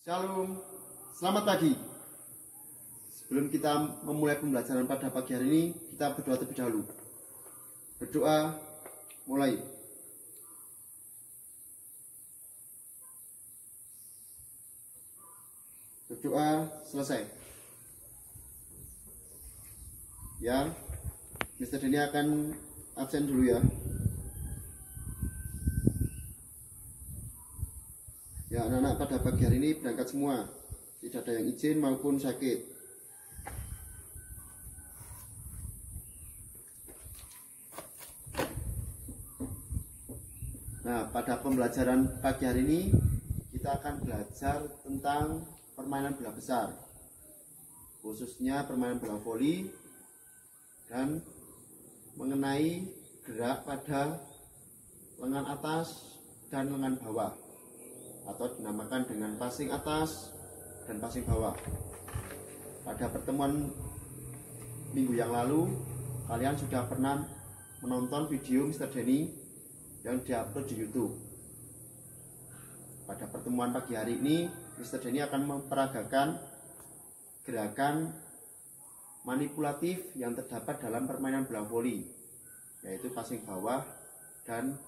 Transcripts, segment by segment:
Shalom, selamat pagi. Sebelum kita memulai pembelajaran pada pagi hari ini, kita berdoa terlebih dahulu. Berdoa, mulai. Berdoa, selesai. Ya, Mr. Denny akan absen dulu ya. Ya, anak-anak pada pagi hari ini berangkat semua. Tidak ada yang izin maupun sakit. Nah, pada pembelajaran pagi hari ini kita akan belajar tentang permainan bola besar, khususnya permainan bola voli, dan mengenai gerak pada lengan atas dan lengan bawah, atau dinamakan dengan passing atas dan passing bawah. Pada pertemuan minggu yang lalu, kalian sudah pernah menonton video Mr. Denny yang diupload di YouTube. Pada pertemuan pagi hari ini, Mr. Denny akan memperagakan gerakan manipulatif yang terdapat dalam permainan bola voli, yaitu passing bawah dan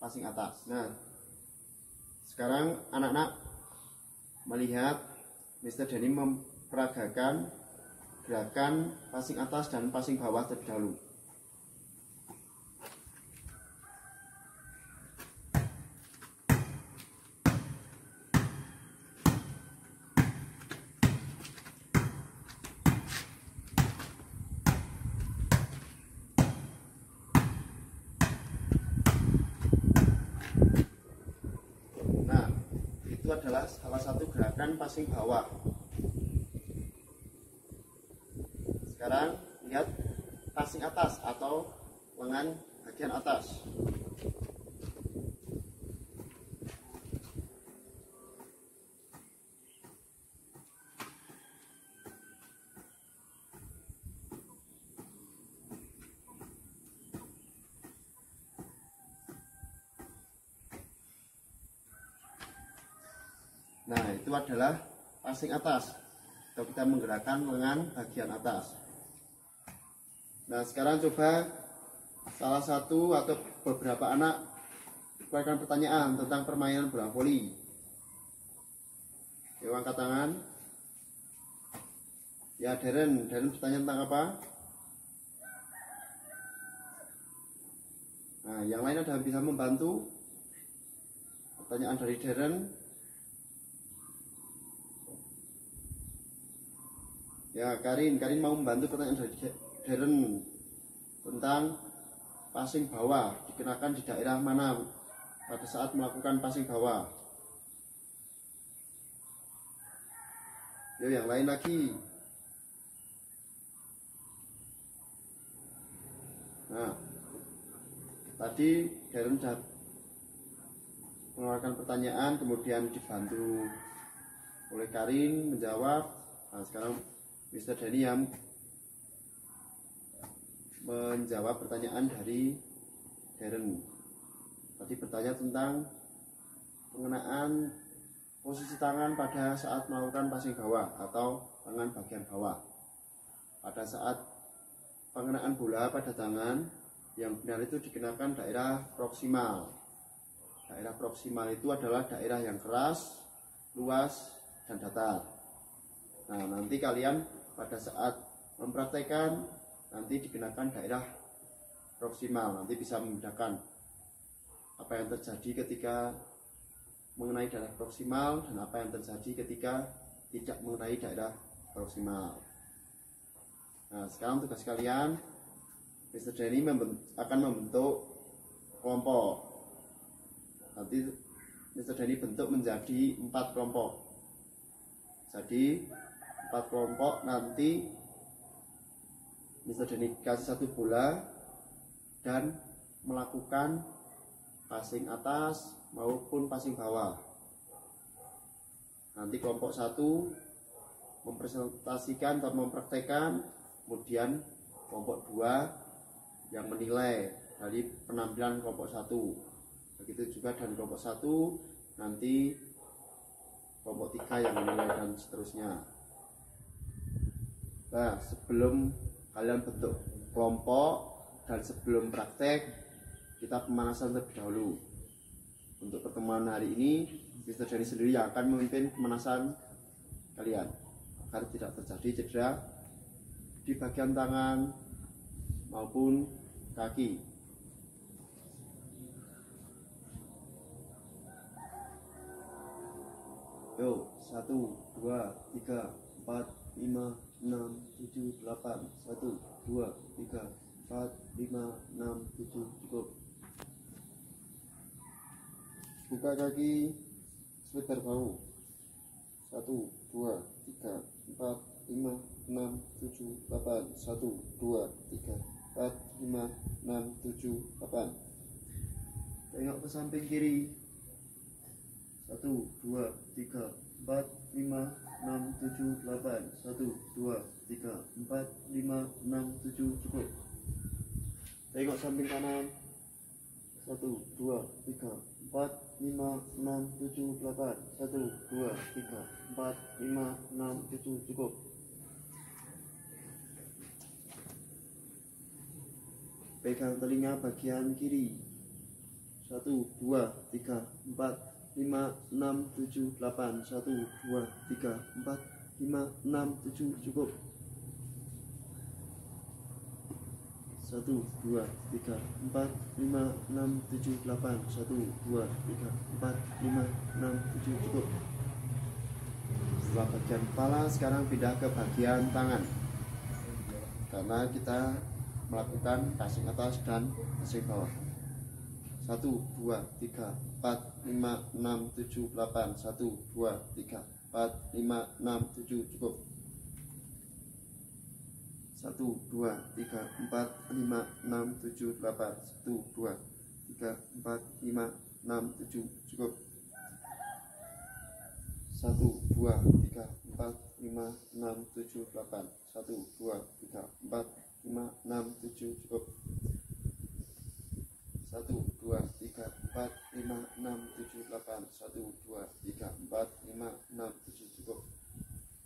passing atas. Nah, sekarang anak-anak melihat Mr. Denny memperagakan gerakan passing atas dan passing bawah terlebih dahulu. Adalah salah satu gerakan passing bawah. Sekarang lihat passing atas atau lengan bagian atas. Nah, itu adalah passing atas, atau kita menggerakkan lengan bagian atas. Nah, sekarang coba salah satu atau beberapa anak keluarkan pertanyaan tentang permainan bola voli. Yuk, angkat tangan. Ya, Darren bertanya tentang apa? Nah, yang lain ada yang bisa membantu? Pertanyaan dari Darren. Ya, Karin mau membantu pertanyaan dari Darren tentang passing bawah dikenakan di daerah mana pada saat melakukan passing bawah. Yuk, yang lain lagi. Nah, tadi Darren sudah mengeluarkan pertanyaan, kemudian dibantu oleh Karin menjawab. Nah, sekarang Mr. Denny yang menjawab pertanyaan dari Darren. Tadi bertanya tentang pengenaan posisi tangan pada saat melakukan passing bawah atau lengan bagian bawah. Pada saat pengenaan bola pada tangan, yang benar itu dikenakan daerah proksimal. Daerah proksimal itu adalah daerah yang keras, luas, dan datar. Nah, nanti kalian pada saat mempraktekkan nanti dikenakan daerah proksimal, nanti bisa membedakan apa yang terjadi ketika mengenai daerah proksimal dan apa yang terjadi ketika tidak mengenai daerah proksimal. Nah, sekarang tugas kalian, Mr. Denny akan membentuk kelompok. Nanti Mr. Denny bentuk menjadi 4 kelompok. Jadi 4 kelompok, nanti Mr. Denny kasih 1 bola dan melakukan passing atas maupun passing bawah. Nanti kelompok 1 mempresentasikan atau mempraktekkan, kemudian kelompok 2 yang menilai dari penampilan kelompok 1. Begitu juga dari kelompok 1, nanti kelompok 3 yang menilai dan seterusnya. Nah, sebelum kalian bentuk kelompok dan sebelum praktek, kita pemanasan terlebih dahulu. Untuk pertemuan hari ini, Mr. Denny sendiri yang akan memimpin pemanasan kalian agar tidak terjadi cedera di bagian tangan maupun kaki. Yuk, 1, 2, 3, 4, 5, 6, 7, 8. 1, 2, 3, 4, 5, 6, 7. Cukup. Buka kaki sebentar bau. 1, 2, 3, 4, 5, 6, 7, 8. 1, 2, 3, 4, 5, 6, 7, 8. Tengok ke samping kiri. 1, 2, 3, 4, 5, 6, 7, 8. 1, 2, 3, 4, 5, 6, 7. Cukup. Tengok samping kanan. 1, 2, 3, 4, 5, 6, 7, 8. 1, 2, 3, 4, 5, 6, 7. Cukup. Pegang telinga bagian kiri. 1, 2, 3, 4, 5, 6, 7, 8. 1, 2, 3, 4, 5, 6, 7. Cukup. 1, 2, 3, 4, 5, 6, 7, 8. 1, 2, 3, 4, 5, 6, 7. Cukup. Setelah bagian kepala, sekarang pindah ke bagian tangan, karena kita melakukan passing atas dan passing bawah. 1, 2, 3, 4, 5, 6, 7, 8. 1, 2, 3, 4, 5, 6, 7. Cukup. 1, 2, 3, 4, 5, 6, 7, 8. 1, 2, 3, 4, 5, 6, 7. Cukup. 1, 2, 3, 4, 5, 6, 7, 8. 1, 2, 3, 4, 5, 6, 7. Cukup. 1, 2, 3, 4, 5, 6, 7, 8. 1, 2, 3, 4, 5, 6, 7. Cukup.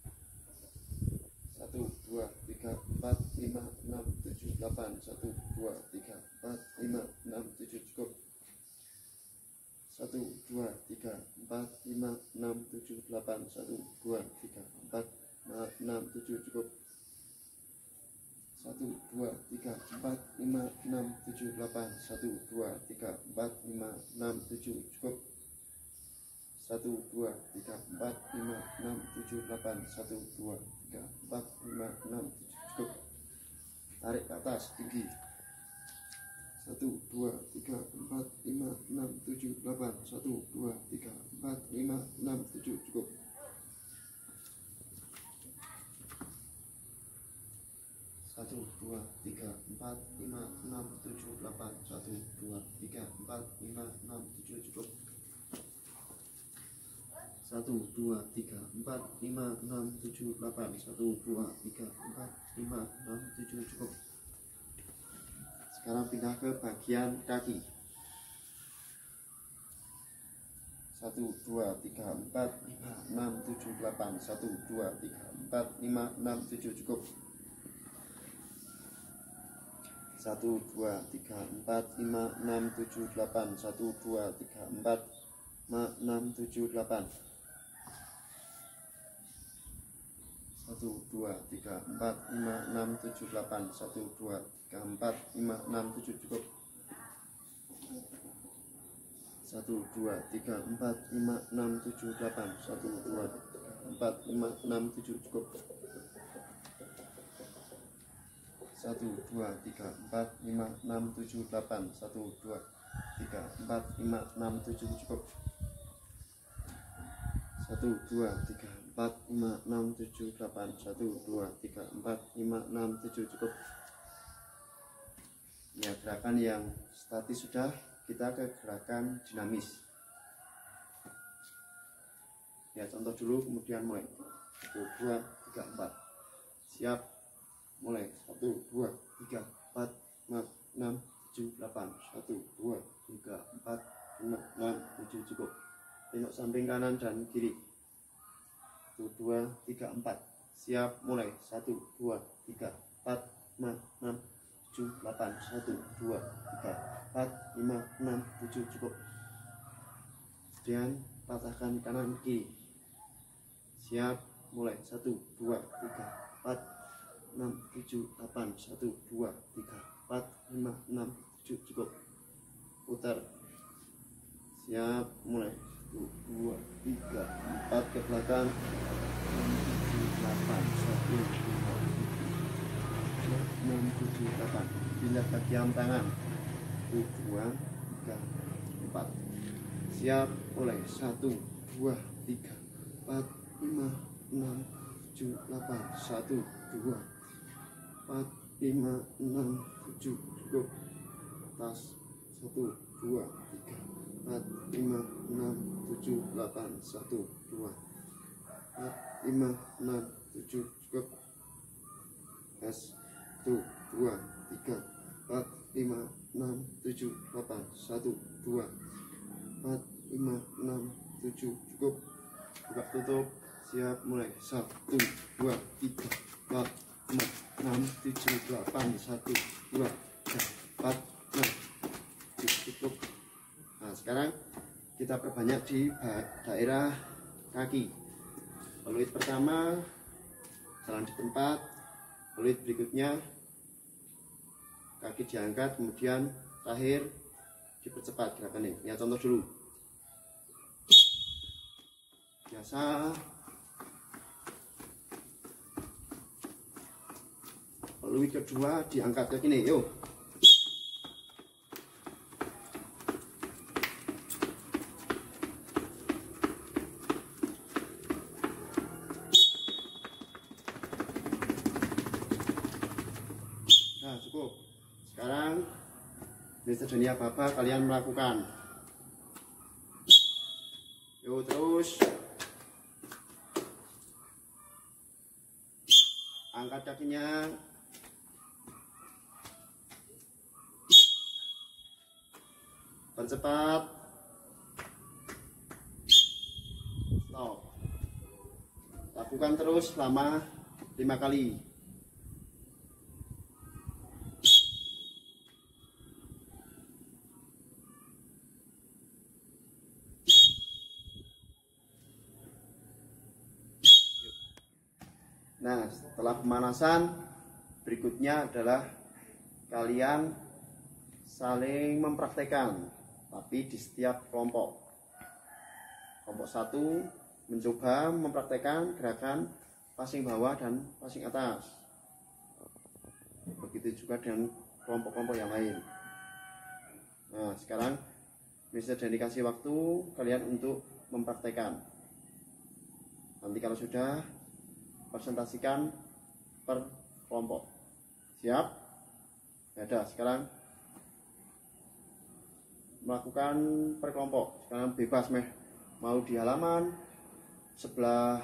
1, 2, 3, 4, 5, 6, 7, 8. 1, 2, 3, 4, 5, 6, 7. Cukup. 1, 2, 3, 4, 5, 6, 7, 8. 1, 2, 3, 4, 5, 6, 7. Cukup. 1, 2, 3, 4, 5, 6, 7, 8. 1, 2, 3, 4, 5, 6, 7. Cukup. 1, 2, 3, 4, 5, 6, 7, 8. 1, 2, 3, 4, 5, 6, 7. Cukup. Tarik ke atas tinggi. 1, 2, 3, 4, 5, 6, 7, 8. 1, 2, 3, 4, 5, 6, 7. Cukup. 1, 2, 3, 4, 5, 6, 7, 8. 1, 2, 3, 4, 5, 6, 7. Cukup. 1, 2, 3, 4, 5, 6, 7, 8. 1, 2, 3, 4, 5, 6, 7. Cukup. Sekarang pindah ke bagian kaki. 1, 2, 3, 4, 5, 6, 7, 8. 1, 2, 3, 4, 5, 6, 7. Cukup. 1, 2, 3, 4, 5, 6, 7, 8. 1, 2, 3, 4, 5, 6, 7, 8. 1, 2, 3, 4, 5, 6, 7, 8. 1, 2, 3, 4, 5, 6, 7. Cukup. 1, 2, 3, 4, 5, 6, 7, 8. 1, 2, 3, 4, 5, 6, 7. Cukup. 1, 2, 3, 4, 5, 6, 7, 8. 1, 2, 3, 4, 5, 6, 7. Cukup. 1, 2, 3, 4, 5, 6, 7, 8. 1, 2, 3, 4, 5, 6, 7. Cukup. Ya, gerakan yang statis sudah, kita ke gerakan dinamis. Ya, contoh dulu kemudian mulai. 1, 2, 3, 4. Siap. Mulai. 1, 2, 3, 4, 5, 6, 7, 8. 1, 2, 3, 4, 5, 6, 7. Cukup. Tengok samping kanan dan kiri. 1, 2, 3, 4. Siap, mulai. 1, 2, 3, 4, 5, 6, 7, 8. 1, 2, 3, 4, 5, 6, 7. Cukup. Kemudian patahkan kanan kiri. Siap, mulai. 1, 2, 3, 4, 6, 7, 8. 1, 2, 3, 4, 5, 6, 7. Cukup. Putar. Siap, mulai. 1, 2, 3, 4 ke belakang. 6, 7, 8. 1, 2, 6, 7, 8. Pindah ke jam tangan. 1, 2, 3, 4. Siap, mulai. 1, 2, 3, 4, 5, 6, 7, 8. 1, 2, 4, 5, 6, 7. Cukup. Tas. 1, 2, 3, 4, 5, 6, 7, 8. 1, 2, 4, 5, 6, 7. Cukup. Tas. 1, 2, 3, 4, 5, 6, 7, 8. 1, 2, 4, 5, 6, 7. Cukup. Buka tutup. Siap, mulai. 1, 2, 3, 4, 5, 6, 7, 8. 1, 2, 3, 4, 5. Cukup. Nah, sekarang kita perbanyak di daerah kaki. Peluit pertama jalan di tempat, peluit berikutnya kaki diangkat, kemudian terakhir dipercepat gerakannya. Ya, contoh dulu. Biasa. Peluit kedua diangkat ke sini, yuk. Nah, cukup. Sekarang bisa terjadi apa-apa kalian melakukan. Yuk, terus angkat kakinya. Percepat. Stop. Lakukan terus selama 5 kali. Nah, setelah pemanasan, berikutnya adalah kalian saling mempraktekkan, tapi di setiap kelompok. Kelompok 1 mencoba mempraktekkan gerakan passing bawah dan passing atas. Begitu juga dengan kelompok-kelompok yang lain. Nah, sekarang bisa dikasih waktu kalian untuk mempraktekkan. Nanti kalau sudah, presentasikan per kelompok. Siap? Ya udah, sekarang melakukan per kelompok. Sekarang bebas mau di halaman sebelah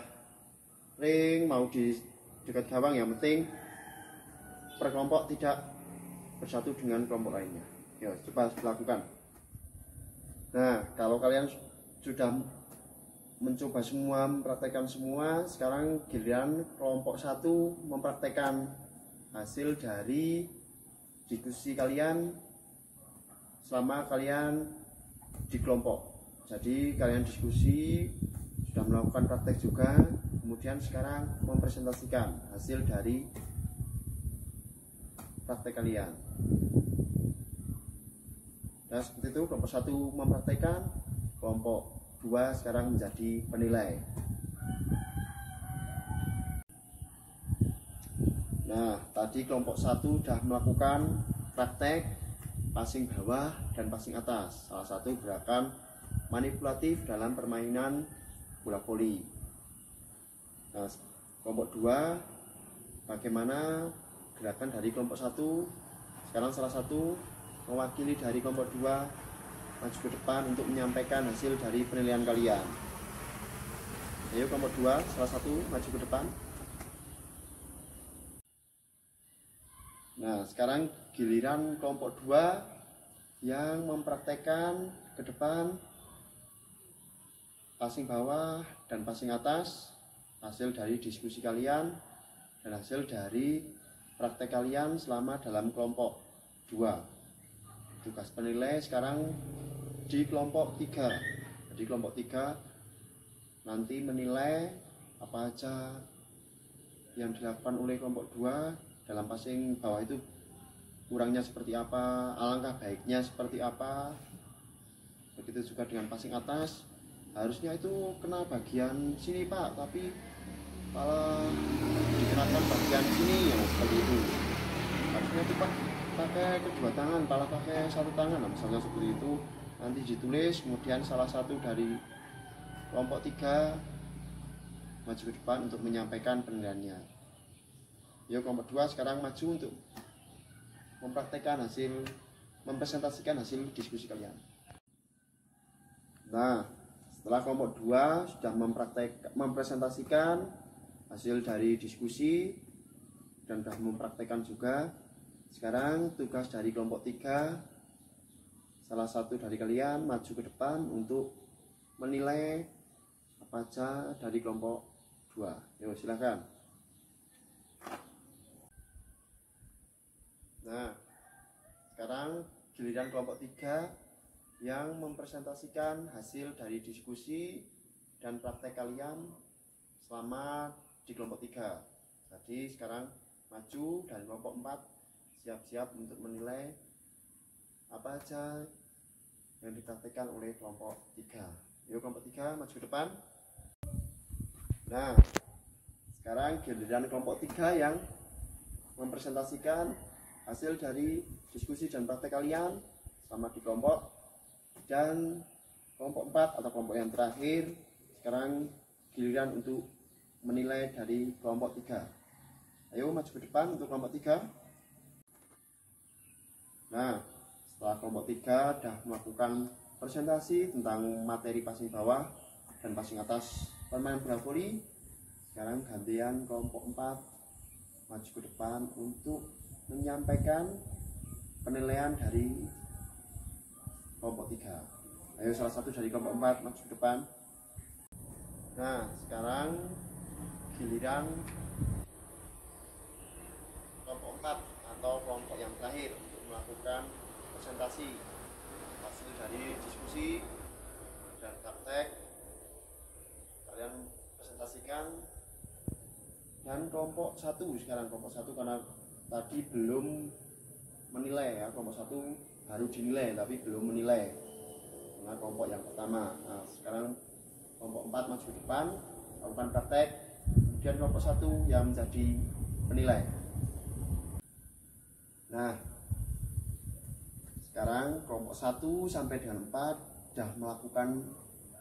ring, mau di dekat gawang, yang penting per kelompok tidak bersatu dengan kelompok lainnya. Ya, coba lakukan. Nah, kalau kalian sudah mencoba semua, mempraktekkan semua, sekarang giliran kelompok 1 mempraktekkan hasil dari diskusi kalian selama kalian di kelompok. Jadi kalian diskusi, sudah melakukan praktek juga, kemudian sekarang mempresentasikan hasil dari praktek kalian. Nah, seperti itu, kelompok 1 mempraktekkan, kelompok 2 sekarang menjadi penilai. Nah, tadi kelompok 1 sudah melakukan praktek passing bawah dan passing atas, salah satu gerakan manipulatif dalam permainan bola voli. Nah, kelompok 2 bagaimana gerakan dari kelompok 1. Sekarang salah satu mewakili dari kelompok 2 maju ke depan untuk menyampaikan hasil dari penilaian kalian. Ayo, kelompok 2 salah satu maju ke depan. Nah, sekarang giliran kelompok 2 yang mempraktekkan ke depan passing bawah dan passing atas. hasil dari diskusi kalian dan hasil dari praktek kalian selama dalam kelompok 2. Tugas penilai sekarang di kelompok 3. Jadi kelompok 3 nanti menilai apa aja yang dilakukan oleh kelompok 2 dalam passing bawah itu kurangnya seperti apa, alangkah baiknya seperti apa. Begitu juga dengan passing atas, harusnya itu kena bagian sini Pak, tapi malah dikenakan bagian sini ya, seperti itu. Harusnya itu Pak pakai kedua tangan, malah pakai satu tangan, misalnya seperti itu. Nanti ditulis, kemudian salah satu dari kelompok 3 maju ke depan untuk menyampaikan penilaiannya. Yuk kelompok 2 sekarang maju untuk mempraktekkan hasil, mempresentasikan hasil diskusi kalian. Nah, setelah kelompok 2 sudah mempresentasikan hasil dari diskusi dan sudah mempraktekkan juga, sekarang tugas dari kelompok 3, salah satu dari kalian maju ke depan untuk menilai apa aja dari kelompok 2. Yuk silahkan. Nah, sekarang giliran kelompok 3 yang mempresentasikan hasil dari diskusi dan praktek kalian selama di kelompok 3. Jadi sekarang maju dari kelompok 4 siap-siap untuk menilai apa aja yang dipraktekkan oleh kelompok 3. Yuk kelompok 3 maju ke depan. Nah, sekarang giliran kelompok 3 yang mempresentasikan hasil dari diskusi dan praktek kalian sama di kelompok, dan kelompok 4 atau kelompok yang terakhir sekarang giliran untuk menilai dari kelompok 3. Ayo maju ke depan untuk kelompok 3. Nah, setelah kelompok 3 sudah melakukan presentasi tentang materi passing bawah dan passing atas permainan bola voli, sekarang gantian kelompok 4 maju ke depan untuk menyampaikan penilaian dari kelompok 3. Ayo salah satu dari kelompok 4 maju ke depan. Nah, sekarang giliran kelompok 4 atau kelompok yang terakhir untuk melakukan presentasi hasil dari diskusi dan praktek. Kalian presentasikan. Dan kelompok 1 sekarang, kelompok 1 karena tadi belum menilai ya, kelompok 1 baru dinilai tapi belum menilai dengan kelompok yang pertama. Nah, sekarang kelompok 4 maju ke depan lakukan praktek, kemudian kelompok 1 yang menjadi penilai. Nah, sekarang kelompok 1 sampai dengan 4 sudah melakukan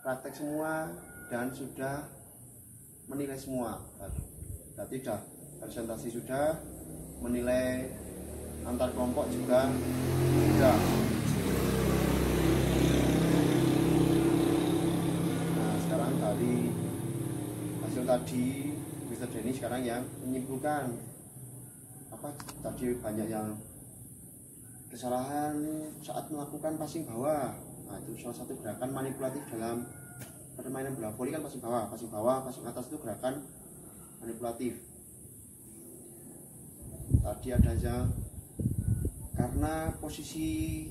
praktek semua dan sudah menilai semua. Berarti sudah presentasi, sudah menilai antar kelompok juga sudah. Nah, sekarang dari hasil tadi Mr. Denny sekarang yang menyimpulkan apa tadi banyak yang kesalahan saat melakukan passing bawah. Nah, itu salah satu gerakan manipulatif dalam permainan bola voli kan, passing bawah, passing atas itu gerakan manipulatif. Tadi ada yang karena posisi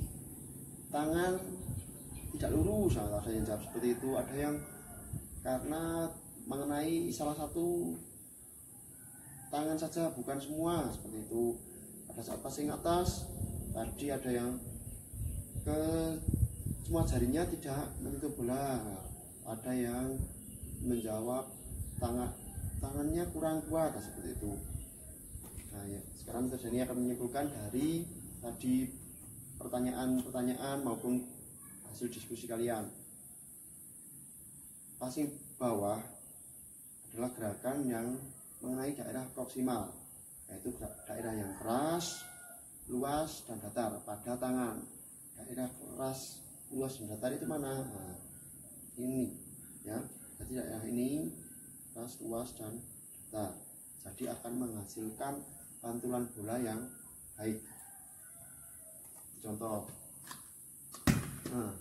tangan tidak lurus, ada yang jawab seperti itu. Ada yang karena mengenai salah satu tangan saja bukan semua, seperti itu. Pada saat passing atas tadi ada yang ke semua jarinya tidak menyentuh bola. Ada yang menjawab tangannya kurang kuat, seperti itu. Nah, ya, sekarang Mr. Denny akan menyimpulkan dari tadi pertanyaan-pertanyaan maupun hasil diskusi kalian. Passing bawah adalah gerakan yang mengenai daerah proksimal, yaitu daerah yang keras, luas, dan datar pada tangan. Daerah keras, luas, dan datar itu mana? Nah, ini ya, jadi daerah ini keras, luas, dan datar. Jadi akan menghasilkan pantulan bola yang baik. Contoh. Nah,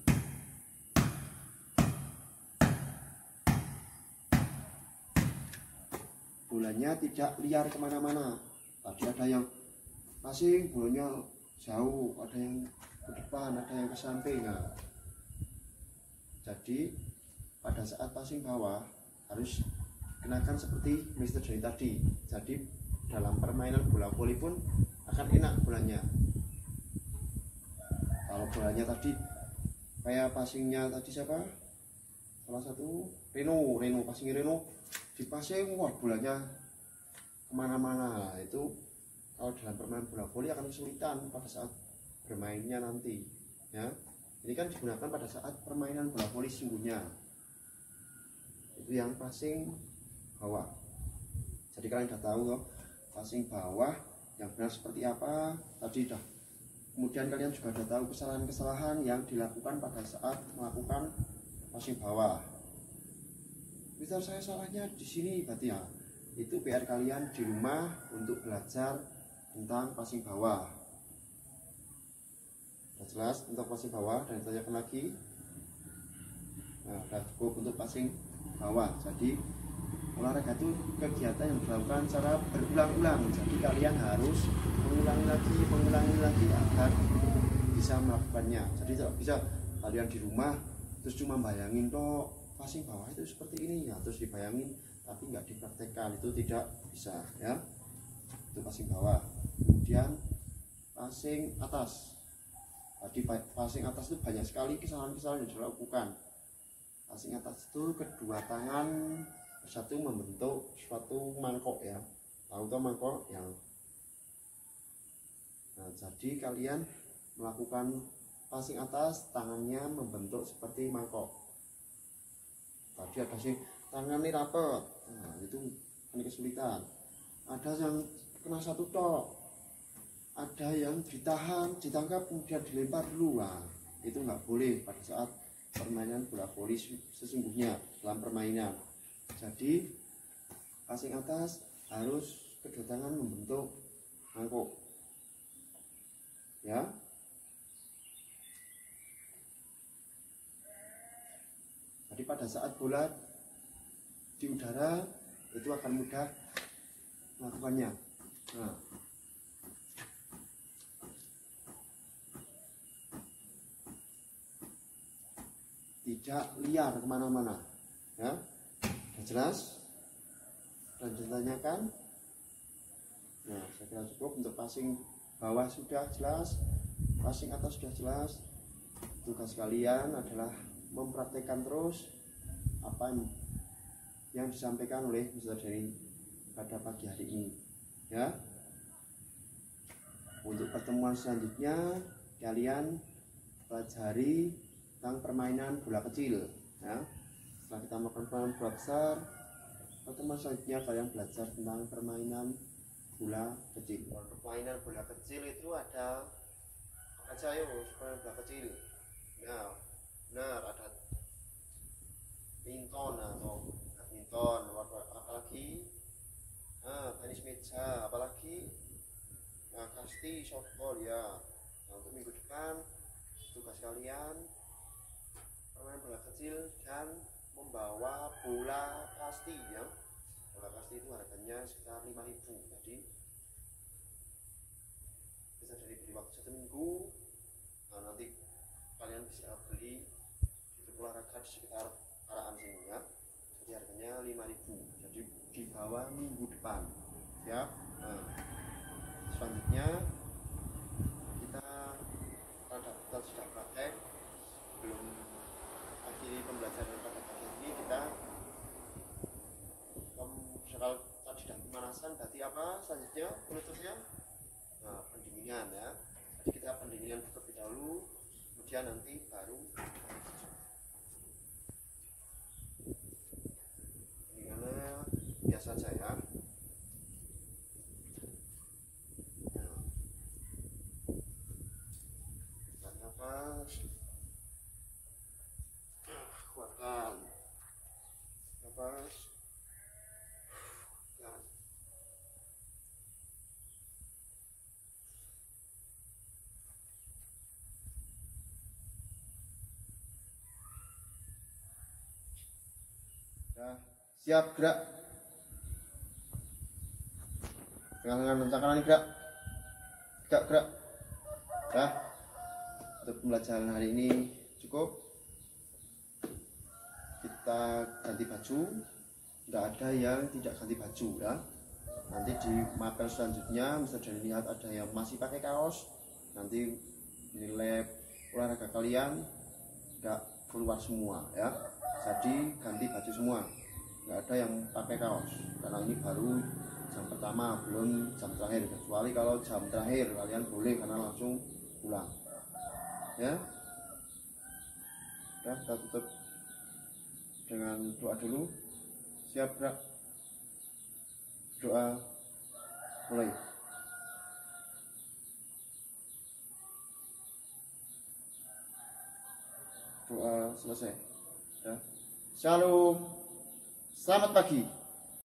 bolanya tidak liar kemana-mana. Tadi ada yang passing bolanya jauh, ada yang ke depan, ada yang ke samping. Nah, jadi pada saat passing bawah harus kenakan seperti Mr. Johnny tadi. Jadi dalam permainan bola voli pun akan enak bolanya. Kalau bolanya tadi kayak passingnya tadi siapa? Salah satu Reno passingnya Reno di passing, wah bolanya kemana-mana. Itu kalau dalam permainan bola voli akan kesulitan pada saat bermainnya nanti. Ya, ini kan digunakan pada saat permainan bola voli sungguhnya. Itu yang passing bawah. Jadi kalian sudah tahu loh, passing bawah yang benar seperti apa tadi dah. Kemudian kalian juga sudah tahu kesalahan-kesalahan yang dilakukan pada saat melakukan passing bawah. Misal saya salahnya di sini berarti ya, itu PR kalian di rumah untuk belajar tentang passing bawah. Sudah jelas untuk passing bawah, dan ditanyakan lagi. Nah, sudah cukup untuk passing bawah. Jadi olahraga itu kegiatan yang dilakukan secara berulang-ulang. Jadi kalian harus mengulangi lagi agar bisa melakukannya. Jadi tidak bisa kalian di rumah terus cuma bayangin toh passing bawah itu seperti ini ya, terus dibayangin tapi nggak dipraktekkan, itu tidak bisa ya. Itu passing bawah. Kemudian passing atas. Tadi passing atas itu banyak sekali kesalahan-kesalahan yang dilakukan. Passing atas itu kedua tangan satu membentuk suatu mangkok ya, tahu toh mangkok yang. Nah, jadi kalian melakukan passing atas, tangannya membentuk seperti mangkok. Tadi ada sih tangan ini rapet, nah itu ini kesulitan. Ada yang kena satu tok, ada yang ditahan, ditangkap kemudian dilempar dulu. Nah, itu nggak boleh pada saat permainan bola voli sesungguhnya dalam permainan. Jadi passing atas harus kedua tangan membentuk mangkok ya. Jadi pada saat bola di udara itu akan mudah melakukannya. Nah, tidak liar kemana-mana ya. Jelas dan ditanyakan. Nah, saya kira cukup untuk passing bawah sudah jelas, passing atas sudah jelas. Tugas kalian adalah mempraktekkan terus apa yang disampaikan oleh Mr. Johnny pada pagi hari ini ya. Untuk pertemuan selanjutnya kalian pelajari tentang permainan bola kecil ya. Setelah kita melakukan permainan bola besar, pertemuan selanjutnya kalian belajar tentang permainan bola kecil. Permainan bola kecil itu ada apa aja yuk, permainan bola kecil. Nah, benar ada badminton atau badminton, apalagi tenis meja, apalagi kasti, softball ya. Nah, untuk minggu depan tugas kalian permainan bola kecil dan membawa bola kasti ya. Bola kasti itu harganya sekitar 5.000. Jadi bisa beri waktu 1 minggu. Nah, nanti kalian bisa beli di olahraga di sekitar Paraan sini ya. Jadi harganya 5.000. Jadi dibawa minggu depan ya. Nah, selanjutnya kita sudah praktek, belum akhiri pembelajaran pada pagi ini. Kita kalau tadi sudah pemanasan, berarti apa selanjutnya penutupnya? Nah, pendinginan ya. Jadi kita pendinginan terlebih dahulu, kemudian nanti baru pendinginannya biasa saja ya. Nafas, kuatkan nafas. Siap gerak. Tangan kanan gerak. Gerak. Ya. Untuk pembelajaran hari ini cukup. Kita ganti baju. Nggak ada yang tidak ganti baju ya. Nanti di mapel selanjutnya bisa dilihat ada yang masih pakai kaos. Nanti nilai olahraga kalian nggak keluar semua ya. Jadi ganti baju semua. Nggak ada yang pakai kaos karena ini baru jam pertama, belum jam terakhir. Kecuali kalau jam terakhir kalian boleh karena langsung pulang ya. Kita tutup dengan doa dulu. Siap gerak. Doa mulai. Doa selesai ya. Shalom, selamat pagi.